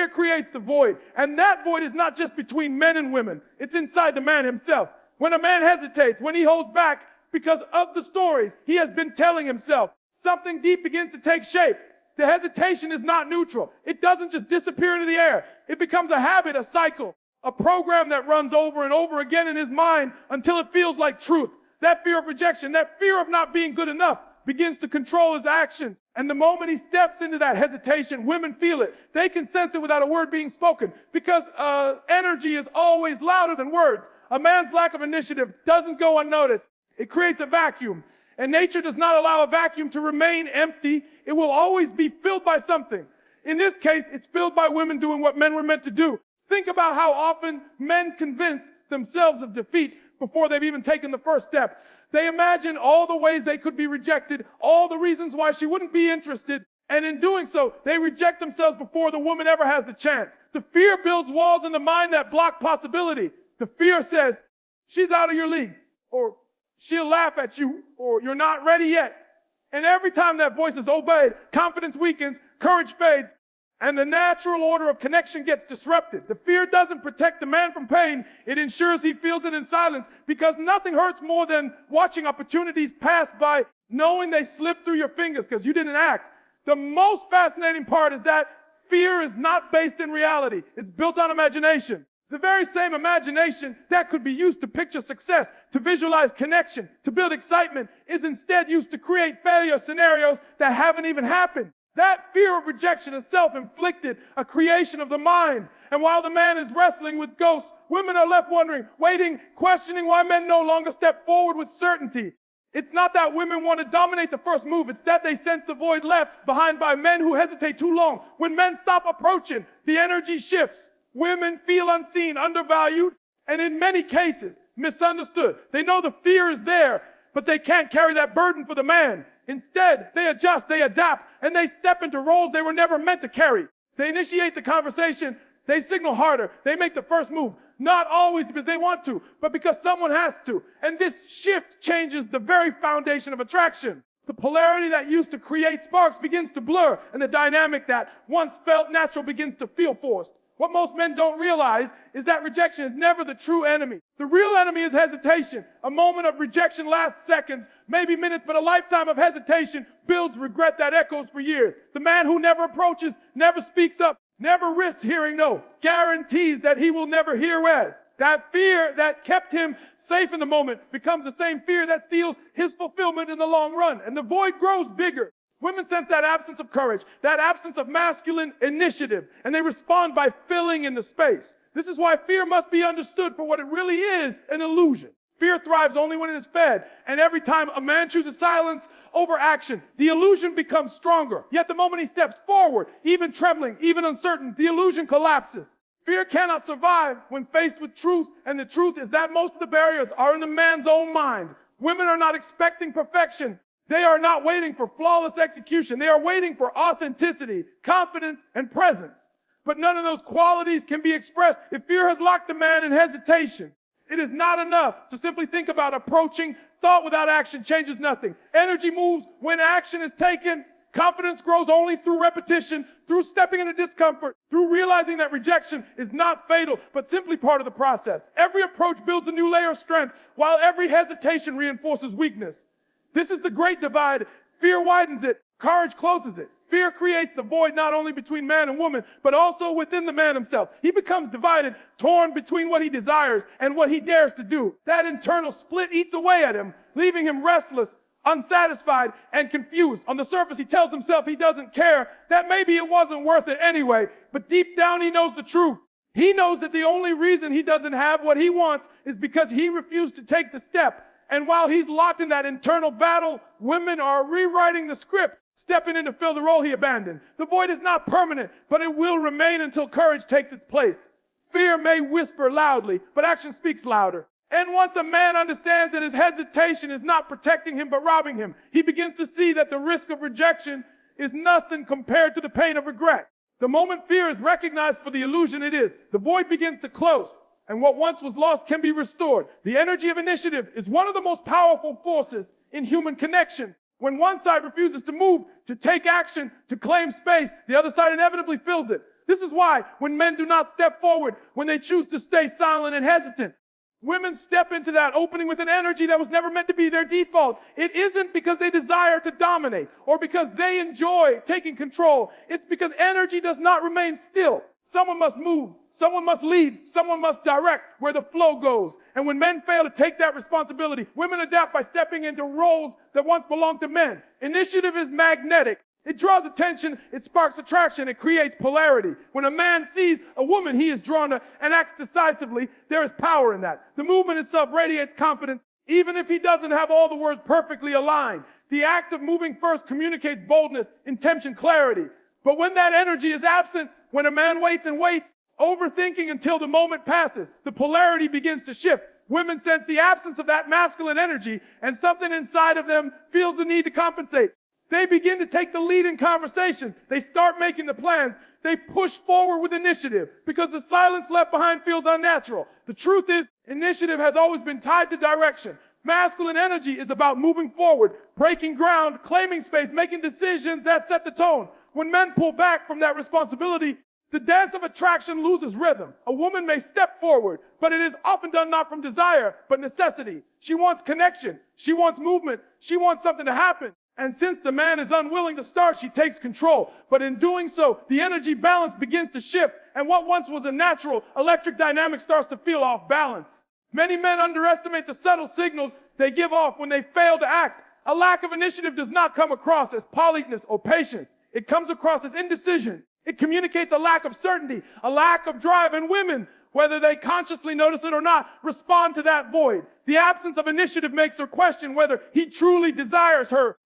Fear creates the void. And that void is not just between men and women. It's inside the man himself. When a man hesitates, when he holds back because of the stories he has been telling himself, something deep begins to take shape. The hesitation is not neutral. It doesn't just disappear into the air. It becomes a habit, a cycle, a program that runs over and over again in his mind until it feels like truth. That fear of rejection, that fear of not being good enough begins to control his actions. And the moment he steps into that hesitation, women feel it. They can sense it without a word being spoken because energy is always louder than words. A man's lack of initiative doesn't go unnoticed. It creates a vacuum. And nature does not allow a vacuum to remain empty. It will always be filled by something. In this case, it's filled by women doing what men were meant to do. Think about how often men convince themselves of defeat before they've even taken the first step. They imagine all the ways they could be rejected, all the reasons why she wouldn't be interested, and in doing so, they reject themselves before the woman ever has the chance. The fear builds walls in the mind that block possibility. The fear says, she's out of your league, or she'll laugh at you, or you're not ready yet. And every time that voice is obeyed, confidence weakens, courage fades, and the natural order of connection gets disrupted. The fear doesn't protect the man from pain. It ensures he feels it in silence, because nothing hurts more than watching opportunities pass by, knowing they slipped through your fingers because you didn't act. The most fascinating part is that fear is not based in reality. It's built on imagination. The very same imagination that could be used to picture success, to visualize connection, to build excitement, is instead used to create failure scenarios that haven't even happened. That fear of rejection is self-inflicted, a creation of the mind. And while the man is wrestling with ghosts, women are left wondering, waiting, questioning why men no longer step forward with certainty. It's not that women want to dominate the first move. It's that they sense the void left behind by men who hesitate too long. When men stop approaching, the energy shifts. Women feel unseen, undervalued, and in many cases, misunderstood. They know the fear is there, but they can't carry that burden for the man. Instead, they adjust, they adapt, and they step into roles they were never meant to carry. They initiate the conversation, they signal harder, they make the first move. Not always because they want to, but because someone has to. And this shift changes the very foundation of attraction. The polarity that used to create sparks begins to blur, and the dynamic that once felt natural begins to feel forced. What most men don't realize is that rejection is never the true enemy. The real enemy is hesitation. A moment of rejection lasts seconds, maybe minutes, but a lifetime of hesitation builds regret that echoes for years. The man who never approaches, never speaks up, never risks hearing no, guarantees that he will never hear as. That fear that kept him safe in the moment becomes the same fear that steals his fulfillment in the long run, and the void grows bigger. Women sense that absence of courage, that absence of masculine initiative, and they respond by filling in the space. This is why fear must be understood for what it really is, an illusion. Fear thrives only when it is fed, and every time a man chooses silence over action, the illusion becomes stronger. Yet the moment he steps forward, even trembling, even uncertain, the illusion collapses. Fear cannot survive when faced with truth, and the truth is that most of the barriers are in the man's own mind. Women are not expecting perfection. They are not waiting for flawless execution. They are waiting for authenticity, confidence, and presence. But none of those qualities can be expressed if fear has locked the man in hesitation. It is not enough to simply think about approaching. Thought without action changes nothing. Energy moves when action is taken. Confidence grows only through repetition, through stepping into discomfort, through realizing that rejection is not fatal, but simply part of the process. Every approach builds a new layer of strength, while every hesitation reinforces weakness. This is the great divide. Fear widens it. Courage closes it. Fear creates the void not only between man and woman, but also within the man himself. He becomes divided, torn between what he desires and what he dares to do. That internal split eats away at him, leaving him restless, unsatisfied, and confused. On the surface, he tells himself he doesn't care, that maybe it wasn't worth it anyway. But deep down, he knows the truth. He knows that the only reason he doesn't have what he wants is because he refused to take the step. And while he's locked in that internal battle, women are rewriting the script, stepping in to fill the role he abandoned. The void is not permanent, but it will remain until courage takes its place. Fear may whisper loudly, but action speaks louder. And once a man understands that his hesitation is not protecting him but robbing him, he begins to see that the risk of rejection is nothing compared to the pain of regret. The moment fear is recognized for the illusion it is, the void begins to close. And what once was lost can be restored. The energy of initiative is one of the most powerful forces in human connection. When one side refuses to move, to take action, to claim space, the other side inevitably fills it. This is why when men do not step forward, when they choose to stay silent and hesitant, women step into that opening with an energy that was never meant to be their default. It isn't because they desire to dominate or because they enjoy taking control. It's because energy does not remain still. Someone must move. Someone must lead. Someone must direct where the flow goes. And when men fail to take that responsibility, women adapt by stepping into roles that once belonged to men. Initiative is magnetic. It draws attention, it sparks attraction, it creates polarity. When a man sees a woman he is drawn to and acts decisively, there is power in that. The movement itself radiates confidence, even if he doesn't have all the words perfectly aligned. The act of moving first communicates boldness, intention, clarity. But when that energy is absent, when a man waits and waits, overthinking until the moment passes, the polarity begins to shift. Women sense the absence of that masculine energy, and something inside of them feels the need to compensate. They begin to take the lead in conversations. They start making the plans. They push forward with initiative because the silence left behind feels unnatural. The truth is, initiative has always been tied to direction. Masculine energy is about moving forward, breaking ground, claiming space, making decisions that set the tone. When men pull back from that responsibility, the dance of attraction loses rhythm. A woman may step forward, but it is often done not from desire, but necessity. She wants connection. She wants movement. She wants something to happen. And since the man is unwilling to start, she takes control. But in doing so, the energy balance begins to shift, and what once was a natural electric dynamic starts to feel off balance. Many men underestimate the subtle signals they give off when they fail to act. A lack of initiative does not come across as politeness or patience. It comes across as indecision. It communicates a lack of certainty, a lack of drive, and women, whether they consciously notice it or not, respond to that void. The absence of initiative makes her question whether he truly desires her,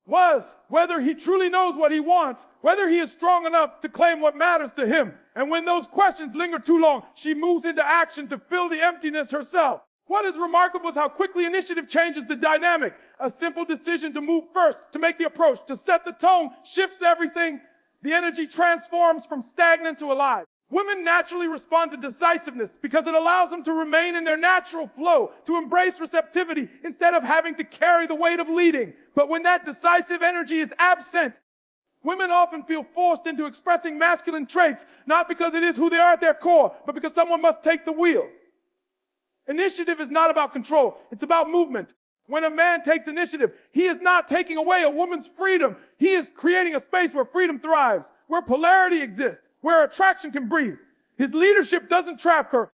whether he truly knows what he wants, whether he is strong enough to claim what matters to him. And when those questions linger too long, she moves into action to fill the emptiness herself. What is remarkable is how quickly initiative changes the dynamic. A simple decision to move first, to make the approach, to set the tone, shifts everything. The energy transforms from stagnant to alive. Women naturally respond to decisiveness because it allows them to remain in their natural flow, to embrace receptivity instead of having to carry the weight of leading. But when that decisive energy is absent, women often feel forced into expressing masculine traits, not because it is who they are at their core, but because someone must take the wheel. Initiative is not about control. It's about movement. When a man takes initiative, he is not taking away a woman's freedom. He is creating a space where freedom thrives, where polarity exists, where attraction can breathe. His leadership doesn't trap her.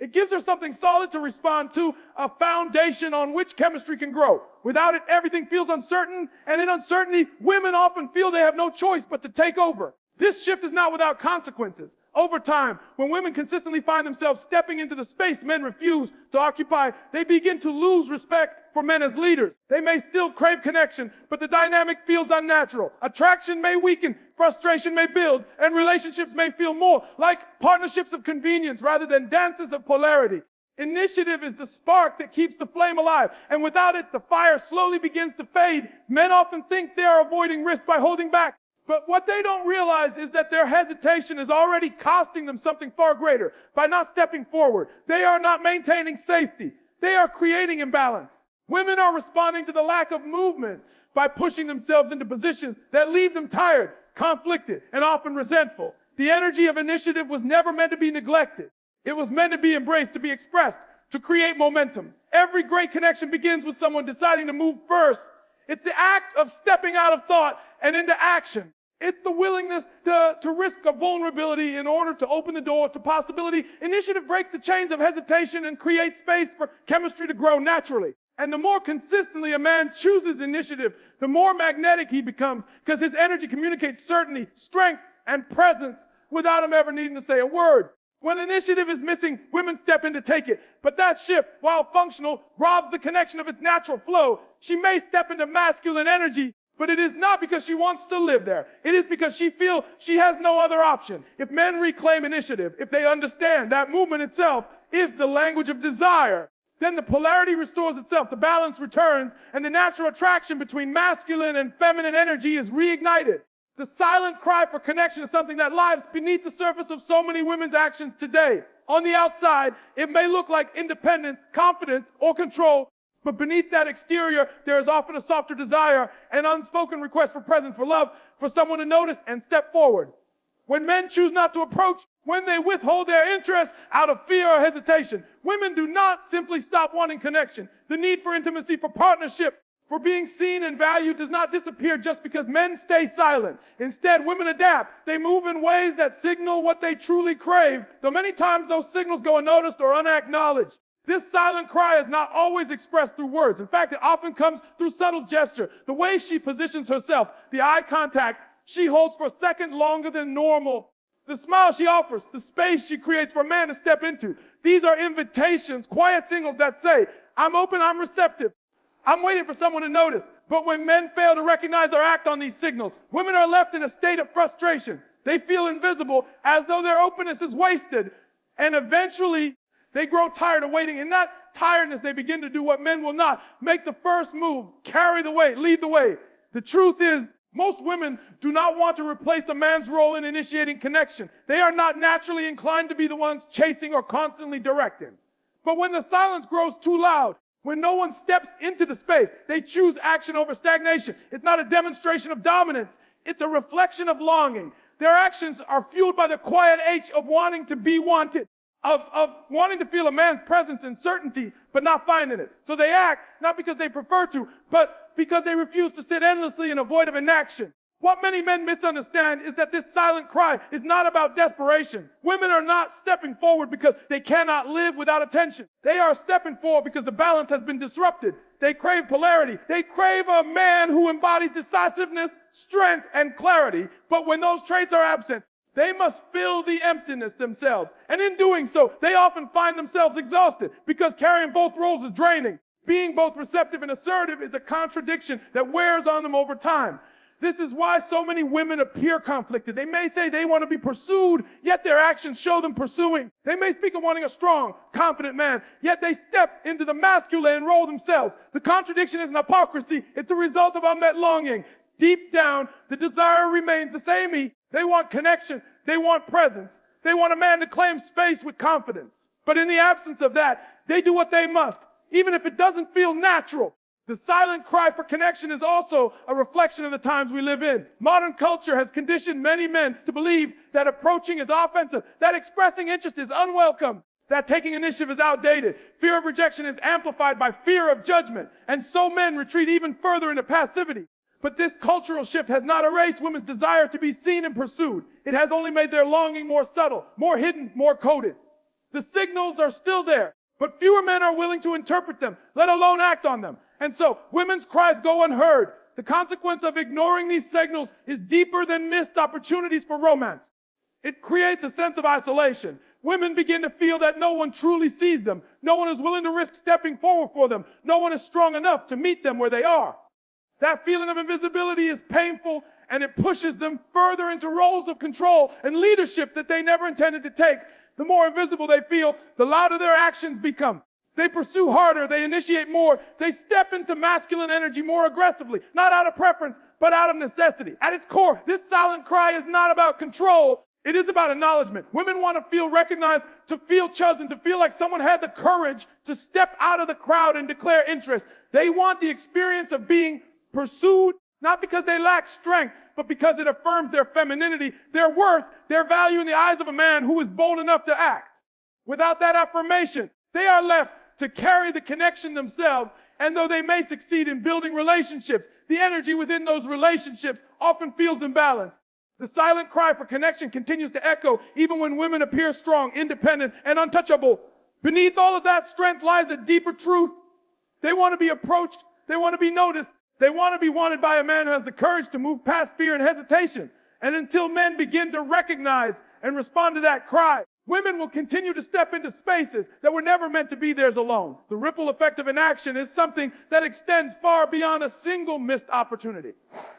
It gives her something solid to respond to, a foundation on which chemistry can grow. Without it, everything feels uncertain, and in uncertainty, women often feel they have no choice but to take over. This shift is not without consequences. Over time, when women consistently find themselves stepping into the space men refuse to occupy, they begin to lose respect for men as leaders. They may still crave connection, but the dynamic feels unnatural. Attraction may weaken, frustration may build, and relationships may feel more like partnerships of convenience rather than dances of polarity. Initiative is the spark that keeps the flame alive, and without it, the fire slowly begins to fade. Men often think they are avoiding risk by holding back. But what they don't realize is that their hesitation is already costing them something far greater. By not stepping forward, they are not maintaining safety. They are creating imbalance. Women are responding to the lack of movement by pushing themselves into positions that leave them tired, conflicted, and often resentful. The energy of initiative was never meant to be neglected. It was meant to be embraced, to be expressed, to create momentum. Every great connection begins with someone deciding to move first. It's the act of stepping out of thought and into action. It's the willingness to risk a vulnerability in order to open the door to possibility. Initiative breaks the chains of hesitation and creates space for chemistry to grow naturally. And the more consistently a man chooses initiative, the more magnetic he becomes because his energy communicates certainty, strength, and presence without him ever needing to say a word. When initiative is missing, women step in to take it. But that shift, while functional, robs the connection of its natural flow. She may step into masculine energy, but it is not because she wants to live there. It is because she feels she has no other option. If men reclaim initiative, if they understand that movement itself is the language of desire, then the polarity restores itself, the balance returns, and the natural attraction between masculine and feminine energy is reignited. The silent cry for connection is something that lies beneath the surface of so many women's actions today. On the outside, it may look like independence, confidence, or control, but beneath that exterior, there is often a softer desire, an unspoken request for presence, for love, for someone to notice and step forward. When men choose not to approach, when they withhold their interest out of fear or hesitation. Women do not simply stop wanting connection. The need for intimacy, for partnership, for being seen and valued does not disappear just because men stay silent. Instead, women adapt. They move in ways that signal what they truly crave, though many times those signals go unnoticed or unacknowledged. This silent cry is not always expressed through words. In fact, it often comes through subtle gesture. The way she positions herself, the eye contact she holds for a second longer than normal, the smile she offers, the space she creates for a man to step into. These are invitations, quiet signals that say, I'm open, I'm receptive. I'm waiting for someone to notice. But when men fail to recognize or act on these signals, women are left in a state of frustration. They feel invisible, as though their openness is wasted. And eventually, they grow tired of waiting. In that tiredness, they begin to do what men will not. Make the first move, carry the weight, lead the way. The truth is, most women do not want to replace a man's role in initiating connection. They are not naturally inclined to be the ones chasing or constantly directing. But when the silence grows too loud, when no one steps into the space, they choose action over stagnation. It's not a demonstration of dominance. It's a reflection of longing. Their actions are fueled by the quiet ache of wanting to be wanted, of wanting to feel a man's presence and certainty, but not finding it. So they act, not because they prefer to, but because they refuse to sit endlessly in a void of inaction. What many men misunderstand is that this silent cry is not about desperation. Women are not stepping forward because they cannot live without attention. They are stepping forward because the balance has been disrupted. They crave polarity. They crave a man who embodies decisiveness, strength, and clarity. But when those traits are absent, they must fill the emptiness themselves. And in doing so, they often find themselves exhausted because carrying both roles is draining. Being both receptive and assertive is a contradiction that wears on them over time. This is why so many women appear conflicted. They may say they want to be pursued, yet their actions show them pursuing. They may speak of wanting a strong, confident man, yet they step into the masculine role themselves. The contradiction isn't hypocrisy. It's a result of unmet longing. Deep down, the desire remains the same. They want connection. They want presence. They want a man to claim space with confidence. But in the absence of that, they do what they must, even if it doesn't feel natural. The silent cry for connection is also a reflection of the times we live in. Modern culture has conditioned many men to believe that approaching is offensive, that expressing interest is unwelcome, that taking initiative is outdated. Fear of rejection is amplified by fear of judgment, and so men retreat even further into passivity. But this cultural shift has not erased women's desire to be seen and pursued. It has only made their longing more subtle, more hidden, more coded. The signals are still there, but fewer men are willing to interpret them, let alone act on them. And so, women's cries go unheard. The consequence of ignoring these signals is deeper than missed opportunities for romance. It creates a sense of isolation. Women begin to feel that no one truly sees them. No one is willing to risk stepping forward for them. No one is strong enough to meet them where they are. That feeling of invisibility is painful, and it pushes them further into roles of control and leadership that they never intended to take. The more invisible they feel, the louder their actions become. They pursue harder, they initiate more, they step into masculine energy more aggressively, not out of preference, but out of necessity. At its core, this silent cry is not about control, it is about acknowledgement. Women want to feel recognized, to feel chosen, to feel like someone had the courage to step out of the crowd and declare interest. They want the experience of being pursued, not because they lack strength, but because it affirms their femininity, their worth, their value in the eyes of a man who is bold enough to act. Without that affirmation, they are left to carry the connection themselves, and though they may succeed in building relationships, the energy within those relationships often feels imbalanced. The silent cry for connection continues to echo even when women appear strong, independent, and untouchable. Beneath all of that strength lies a deeper truth. They want to be approached. They want to be noticed. They want to be wanted by a man who has the courage to move past fear and hesitation. And until men begin to recognize and respond to that cry, women will continue to step into spaces that were never meant to be theirs alone. The ripple effect of inaction is something that extends far beyond a single missed opportunity.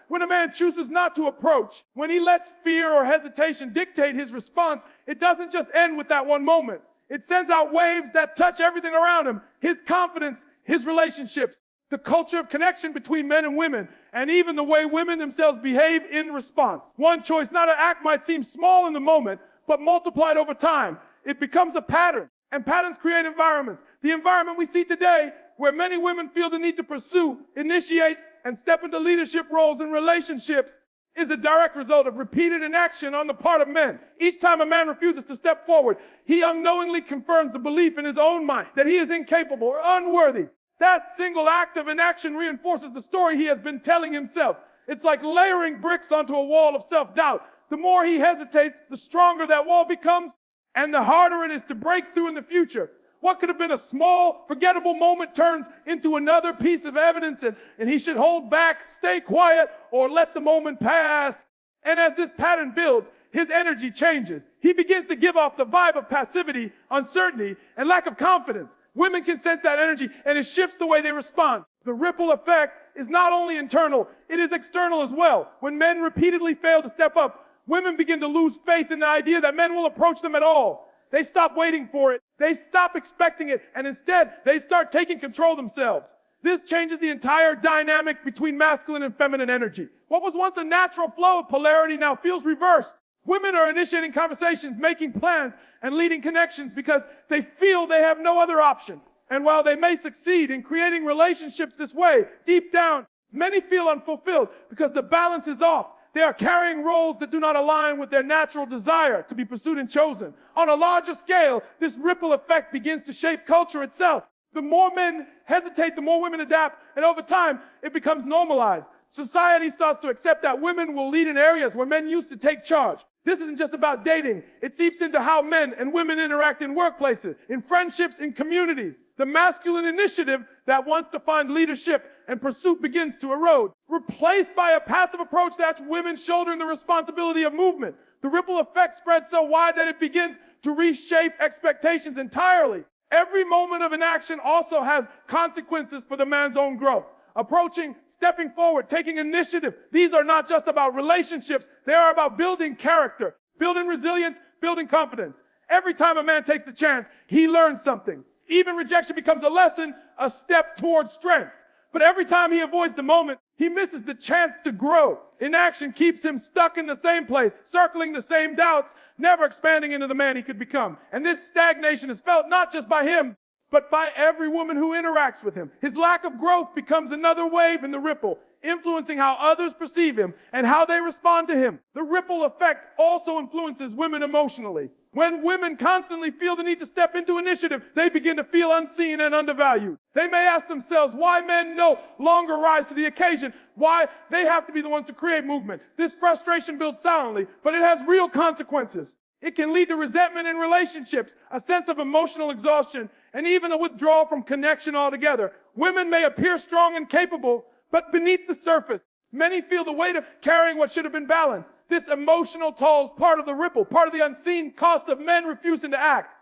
When a man chooses not to approach, when he lets fear or hesitation dictate his response, it doesn't just end with that one moment. It sends out waves that touch everything around him, his confidence, his relationships, the culture of connection between men and women, and even the way women themselves behave in response. One choice not to act might seem small in the moment, but multiplied over time, it becomes a pattern. And patterns create environments. The environment we see today, where many women feel the need to pursue, initiate, and step into leadership roles in relationships, is a direct result of repeated inaction on the part of men. Each time a man refuses to step forward, he unknowingly confirms the belief in his own mind that he is incapable or unworthy. That single act of inaction reinforces the story he has been telling himself. It's like layering bricks onto a wall of self-doubt. The more he hesitates, the stronger that wall becomes, and the harder it is to break through in the future. What could have been a small, forgettable moment turns into another piece of evidence, and he should hold back, stay quiet, or let the moment pass. And as this pattern builds, his energy changes. He begins to give off the vibe of passivity, uncertainty, and lack of confidence. Women can sense that energy, and it shifts the way they respond. The ripple effect is not only internal, it is external as well. When men repeatedly fail to step up, women begin to lose faith in the idea that men will approach them at all. They stop waiting for it. They stop expecting it. And instead, they start taking control themselves. This changes the entire dynamic between masculine and feminine energy. What was once a natural flow of polarity now feels reversed. Women are initiating conversations, making plans, and leading connections because they feel they have no other option. And while they may succeed in creating relationships this way, deep down, many feel unfulfilled because the balance is off. They are carrying roles that do not align with their natural desire to be pursued and chosen. On a larger scale, this ripple effect begins to shape culture itself. The more men hesitate, the more women adapt, and over time, it becomes normalized. Society starts to accept that women will lead in areas where men used to take charge. This isn't just about dating. It seeps into how men and women interact in workplaces, in friendships, in communities. The masculine initiative that wants to find leadership and pursuit begins to erode, replaced by a passive approach that's women shouldering the responsibility of movement. The ripple effect spreads so wide that it begins to reshape expectations entirely. Every moment of inaction also has consequences for the man's own growth. Approaching, stepping forward, taking initiative. These are not just about relationships. They are about building character, building resilience, building confidence. Every time a man takes the chance, he learns something. Even rejection becomes a lesson, a step towards strength. But every time he avoids the moment, he misses the chance to grow. Inaction keeps him stuck in the same place, circling the same doubts, never expanding into the man he could become. And this stagnation is felt not just by him, but by every woman who interacts with him. His lack of growth becomes another wave in the ripple, influencing how others perceive him and how they respond to him. The ripple effect also influences women emotionally. When women constantly feel the need to step into initiative, they begin to feel unseen and undervalued. They may ask themselves why men no longer rise to the occasion, why they have to be the ones to create movement. This frustration builds silently, but it has real consequences. It can lead to resentment in relationships, a sense of emotional exhaustion, and even a withdrawal from connection altogether. Women may appear strong and capable, but beneath the surface, many feel the weight of carrying what should have been balanced. This emotional toll is part of the ripple, part of the unseen cost of men refusing to act.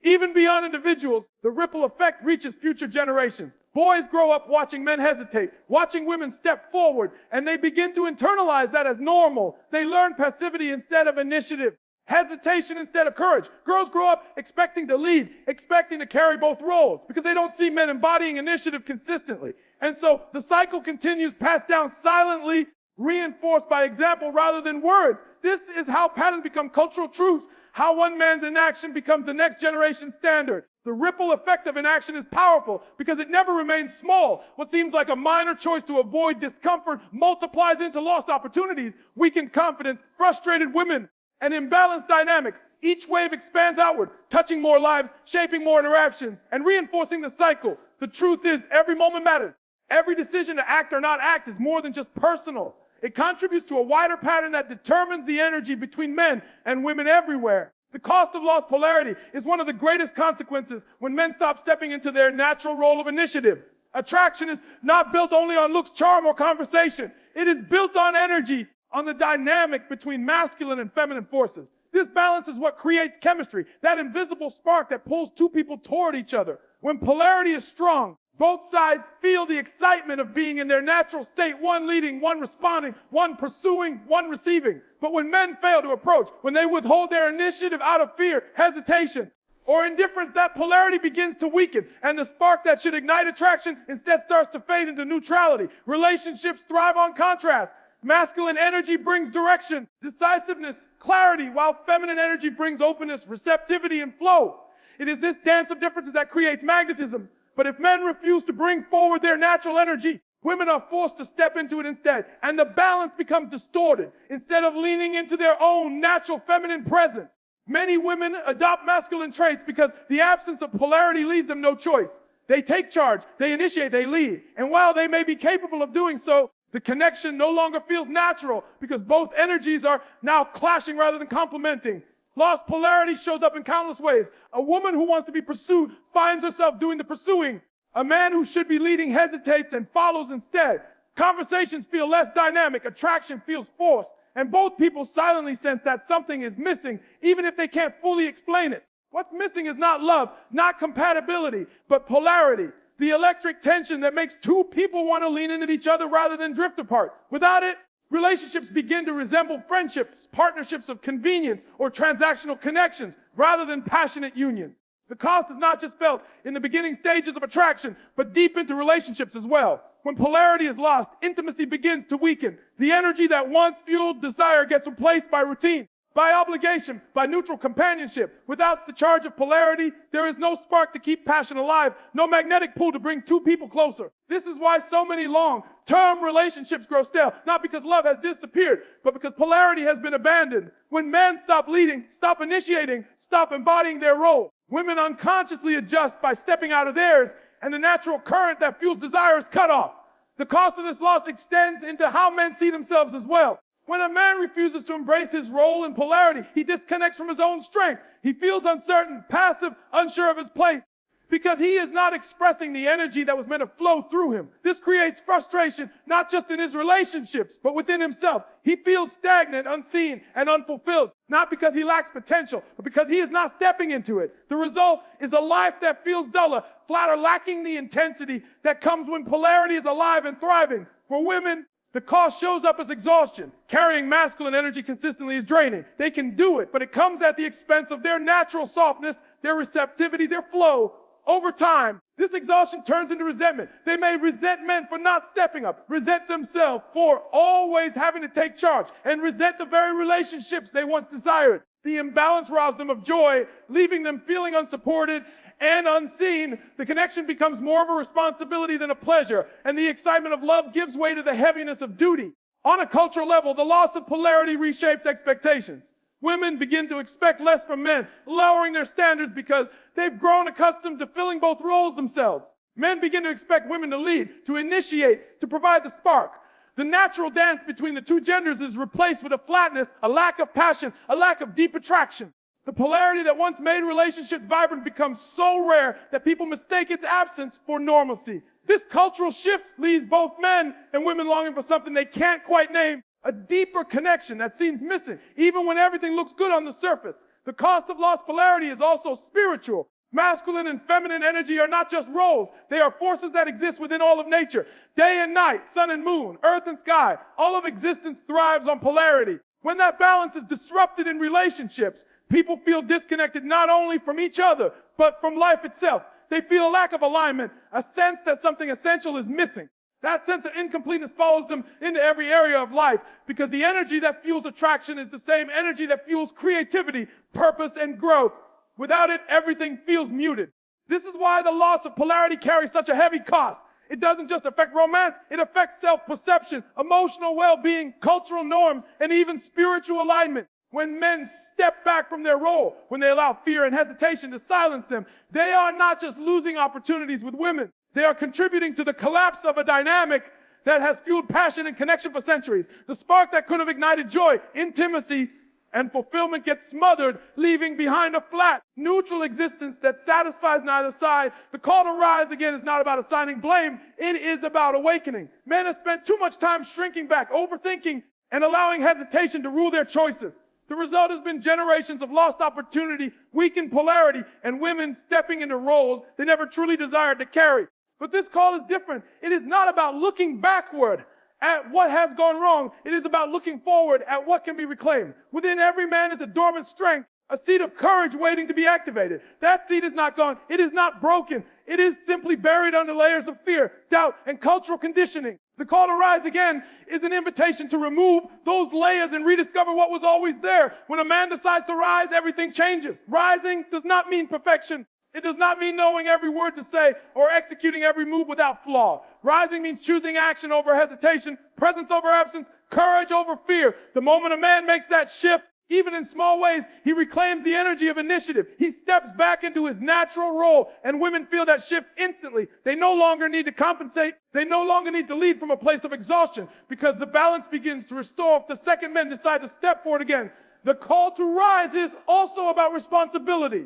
Even beyond individuals, the ripple effect reaches future generations. Boys grow up watching men hesitate, watching women step forward, and they begin to internalize that as normal. They learn passivity instead of initiative, hesitation instead of courage. Girls grow up expecting to lead, expecting to carry both roles, because they don't see men embodying initiative consistently. And so the cycle continues, passed down silently, reinforced by example rather than words. This is how patterns become cultural truths, how one man's inaction becomes the next generation's standard. The ripple effect of inaction is powerful because it never remains small. What seems like a minor choice to avoid discomfort multiplies into lost opportunities, weakened confidence, frustrated women, and imbalanced dynamics. Each wave expands outward, touching more lives, shaping more interactions, and reinforcing the cycle. The truth is, every moment matters. Every decision to act or not act is more than just personal. It contributes to a wider pattern that determines the energy between men and women everywhere. The cost of lost polarity is one of the greatest consequences when men stop stepping into their natural role of initiative. Attraction is not built only on looks, charm, or conversation. It is built on energy, on the dynamic between masculine and feminine forces. This balance is what creates chemistry, that invisible spark that pulls two people toward each other. When polarity is strong, both sides feel the excitement of being in their natural state, one leading, one responding, one pursuing, one receiving. But when men fail to approach, when they withhold their initiative out of fear, hesitation, or indifference, that polarity begins to weaken, and the spark that should ignite attraction instead starts to fade into neutrality. Relationships thrive on contrast. Masculine energy brings direction, decisiveness, clarity, while feminine energy brings openness, receptivity, and flow. It is this dance of differences that creates magnetism. But if men refuse to bring forward their natural energy, Women are forced to step into it instead, and the balance becomes distorted. Instead of leaning into their own natural feminine presence, many women adopt masculine traits because the absence of polarity leaves them no choice. They take charge, they initiate, they lead. And while they may be capable of doing so, the connection no longer feels natural because both energies are now clashing rather than complementing. Lost polarity shows up in countless ways. A woman who wants to be pursued finds herself doing the pursuing. A man who should be leading hesitates and follows instead. Conversations feel less dynamic. Attraction feels forced. And both people silently sense that something is missing, even if they can't fully explain it. What's missing is not love, not compatibility, but polarity. The electric tension that makes two people want to lean into each other rather than drift apart. Without it, relationships begin to resemble friendships, partnerships of convenience, or transactional connections rather than passionate unions. The cost is not just felt in the beginning stages of attraction, but deep into relationships as well. When polarity is lost, intimacy begins to weaken. The energy that once fueled desire gets replaced by routine, by obligation, by neutral companionship. Without the charge of polarity, there is no spark to keep passion alive, no magnetic pull to bring two people closer. This is why so many long-term relationships grow stale, not because love has disappeared, but because polarity has been abandoned. When men stop leading, stop initiating, stop embodying their role, women unconsciously adjust by stepping out of theirs, and the natural current that fuels desire is cut off. The cost of this loss extends into how men see themselves as well. When a man refuses to embrace his role in polarity, he disconnects from his own strength. He feels uncertain, passive, unsure of his place, because he is not expressing the energy that was meant to flow through him. This creates frustration, not just in his relationships, but within himself. He feels stagnant, unseen, and unfulfilled, not because he lacks potential, but because he is not stepping into it. The result is a life that feels duller, flatter, lacking the intensity that comes when polarity is alive and thriving. For women, the cost shows up as exhaustion. Carrying masculine energy consistently is draining. They can do it, but it comes at the expense of their natural softness, their receptivity, their flow. Over time, this exhaustion turns into resentment. They may resent men for not stepping up, resent themselves for always having to take charge, and resent the very relationships they once desired. The imbalance robs them of joy, leaving them feeling unsupported and unseen. The connection becomes more of a responsibility than a pleasure, and the excitement of love gives way to the heaviness of duty. On a cultural level, the loss of polarity reshapes expectations. Women begin to expect less from men, lowering their standards because they've grown accustomed to filling both roles themselves. Men begin to expect women to lead, to initiate, to provide the spark. The natural dance between the two genders is replaced with a flatness, a lack of passion, a lack of deep attraction. The polarity that once made relationships vibrant becomes so rare that people mistake its absence for normalcy. This cultural shift leaves both men and women longing for something they can't quite name, a deeper connection that seems missing, even when everything looks good on the surface. The cost of lost polarity is also spiritual. Masculine and feminine energy are not just roles. They are forces that exist within all of nature. Day and night, sun and moon, earth and sky, all of existence thrives on polarity. When that balance is disrupted in relationships, people feel disconnected not only from each other, but from life itself. They feel a lack of alignment, a sense that something essential is missing. That sense of incompleteness follows them into every area of life because the energy that fuels attraction is the same energy that fuels creativity, purpose, and growth. Without it, everything feels muted. This is why the loss of polarity carries such a heavy cost. It doesn't just affect romance, it affects self-perception, emotional well-being, cultural norms, and even spiritual alignment. When men step back from their role, when they allow fear and hesitation to silence them, they are not just losing opportunities with women. They are contributing to the collapse of a dynamic that has fueled passion and connection for centuries. The spark that could have ignited joy, intimacy, and fulfillment gets smothered, leaving behind a flat, neutral existence that satisfies neither side. The call to rise again is not about assigning blame. It is about awakening. Men have spent too much time shrinking back, overthinking, and allowing hesitation to rule their choices. The result has been generations of lost opportunity, weakened polarity, and women stepping into roles they never truly desired to carry. But this call is different. It is not about looking backward at what has gone wrong. It is about looking forward at what can be reclaimed. Within every man is a dormant strength, a seed of courage waiting to be activated. That seed is not gone. It is not broken. It is simply buried under layers of fear, doubt, and cultural conditioning. The call to rise again is an invitation to remove those layers and rediscover what was always there. When a man decides to rise, everything changes. Rising does not mean perfection. It does not mean knowing every word to say or executing every move without flaw. Rising means choosing action over hesitation, presence over absence, courage over fear. The moment a man makes that shift, even in small ways, he reclaims the energy of initiative. He steps back into his natural role, and women feel that shift instantly. They no longer need to compensate. They no longer need to lead from a place of exhaustion, because the balance begins to restore if the second men decide to step forward again. The call to rise is also about responsibility.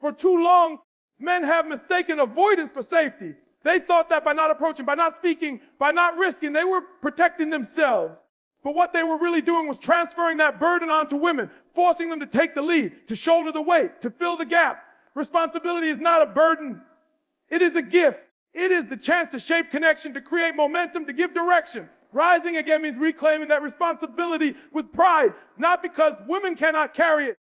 For too long, men have mistaken avoidance for safety. They thought that by not approaching, by not speaking, by not risking, they were protecting themselves. But what they were really doing was transferring that burden onto women, forcing them to take the lead, to shoulder the weight, to fill the gap. Responsibility is not a burden. It is a gift. It is the chance to shape connection, to create momentum, to give direction. Rising again means reclaiming that responsibility with pride, not because women cannot carry it,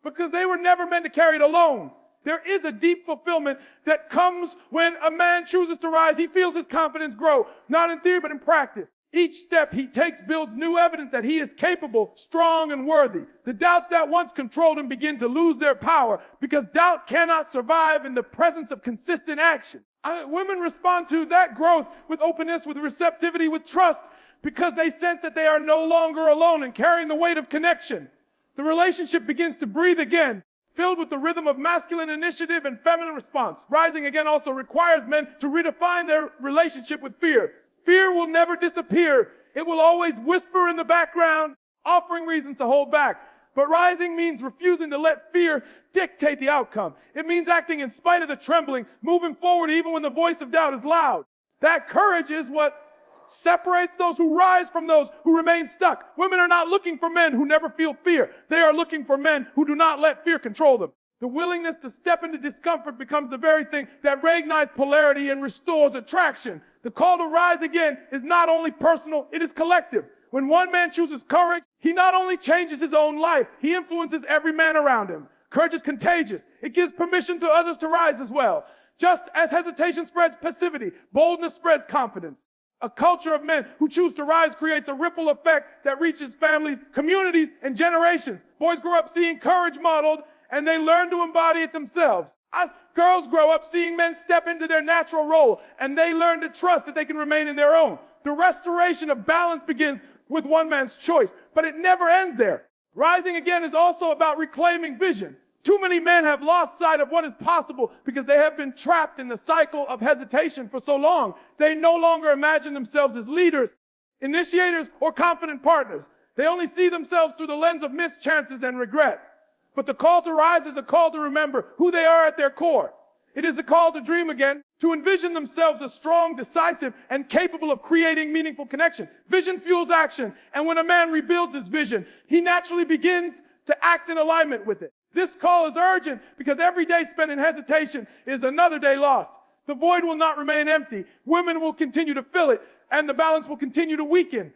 because they were never meant to carry it alone. There is a deep fulfillment that comes when a man chooses to rise. He feels his confidence grow, not in theory, but in practice. Each step he takes builds new evidence that he is capable, strong, and worthy. The doubts that once controlled him begin to lose their power, because doubt cannot survive in the presence of consistent action. Women respond to that growth with openness, with receptivity, with trust, because they sense that they are no longer alone in carrying the weight of connection. The relationship begins to breathe again, filled with the rhythm of masculine initiative and feminine response. Rising again also requires men to redefine their relationship with fear. Fear will never disappear. It will always whisper in the background, offering reasons to hold back. But rising means refusing to let fear dictate the outcome. It means acting in spite of the trembling, moving forward even when the voice of doubt is loud. That courage is what separates those who rise from those who remain stuck. Women are not looking for men who never feel fear. They are looking for men who do not let fear control them. The willingness to step into discomfort becomes the very thing that reignites polarity and restores attraction. The call to rise again is not only personal, it is collective. When one man chooses courage, he not only changes his own life, he influences every man around him. Courage is contagious. It gives permission to others to rise as well. Just as hesitation spreads passivity, boldness spreads confidence. A culture of men who choose to rise creates a ripple effect that reaches families, communities, and generations. Boys grow up seeing courage modeled, and they learn to embody it themselves. As girls grow up seeing men step into their natural role, and they learn to trust that they can remain in their own. The restoration of balance begins with one man's choice, but it never ends there. Rising again is also about reclaiming vision. Too many men have lost sight of what is possible because they have been trapped in the cycle of hesitation for so long. They no longer imagine themselves as leaders, initiators, or confident partners. They only see themselves through the lens of missed chances and regret. But the call to rise is a call to remember who they are at their core. It is a call to dream again, to envision themselves as strong, decisive, and capable of creating meaningful connection. Vision fuels action, and when a man rebuilds his vision, he naturally begins to act in alignment with it. This call is urgent because every day spent in hesitation is another day lost. The void will not remain empty. Women will continue to fill it, and the balance will continue to weaken.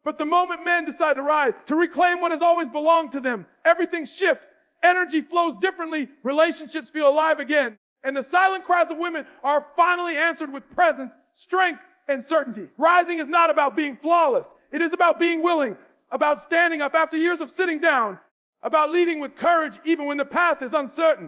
But the moment men decide to rise, to reclaim what has always belonged to them, everything shifts. Energy flows differently. Relationships feel alive again. And the silent cries of women are finally answered with presence, strength, and certainty. Rising is not about being flawless. It is about being willing, about standing up after years of sitting down, about leading with courage even when the path is uncertain.